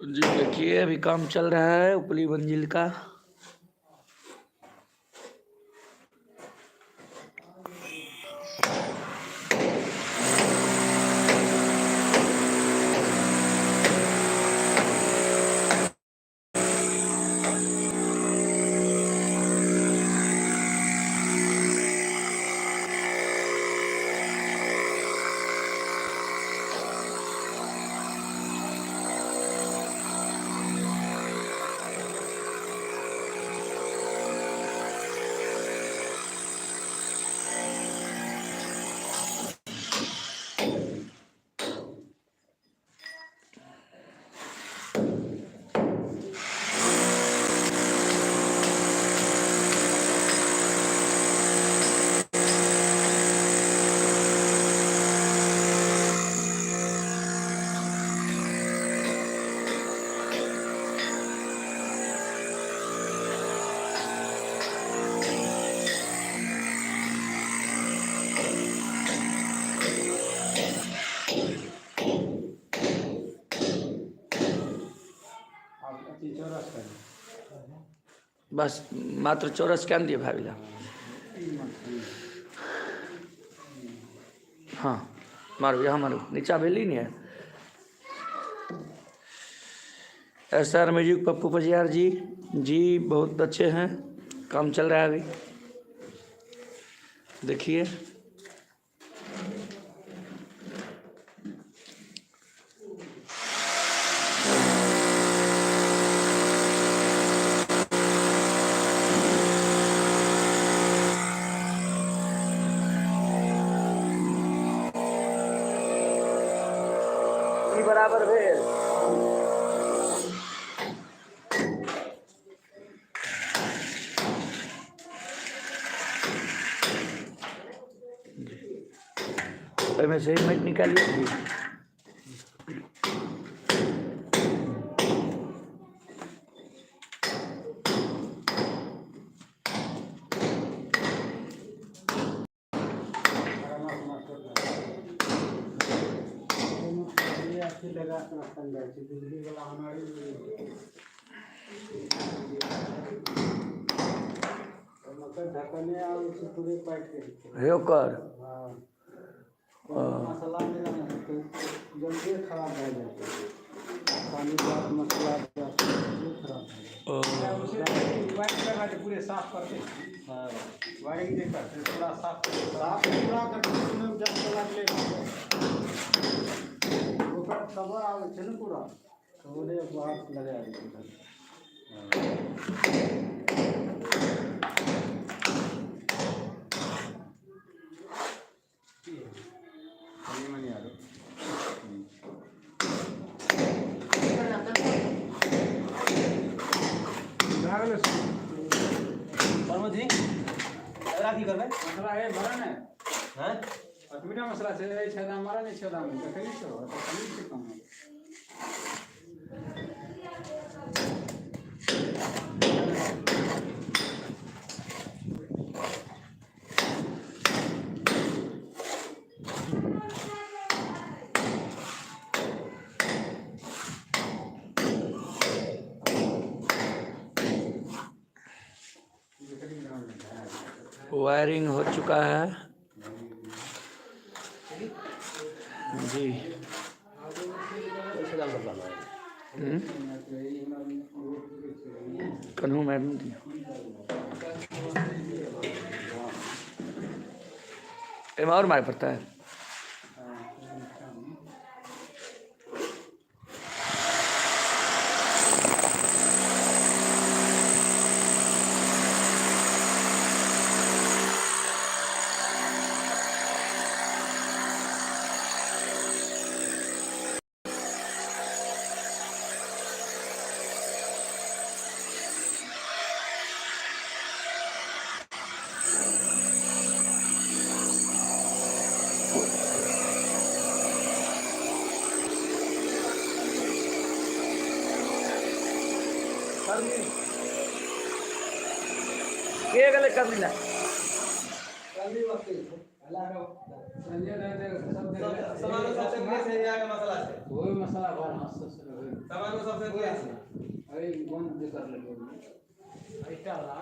जी देखिए अभी काम चल रहा है ऊपरी मंजिल का। बस मात्र चौरस क्या दिए भाविला। हाँ मारो यहाँ मारो नीचा बेली नहीं है। SR म्यूजिक पप्पू पजियार जी बहुत अच्छे हैं। काम चल रहा है अभी देखिए। बराबर भेल में से ही मिट निकालिए। कर मसाला जल्दी खराब हो जाता है। पानी मसाला खराब पूरे साफ करते वायरिंग नहीं करते पूरा साफ पूरा करके उसमें जब चला ले वो कवर आवे छे न पूरा तो ओने बाहर लगा दे। की करबे मसला है भरा ने हैं मीठा मसला से छेदा मारा नहीं छेदा में देखै छो तो कमी से कम है। वायरिंग हो चुका है जी। कन्हू मैडम दी और मारे पड़ता है। के गले कर लिया समानो सबसे प्रिय से यहाँ का मसाला है वही मसाला बार मस्त सर समानो सबसे प्रिय से अरे कौन दे कर ले अरे डाला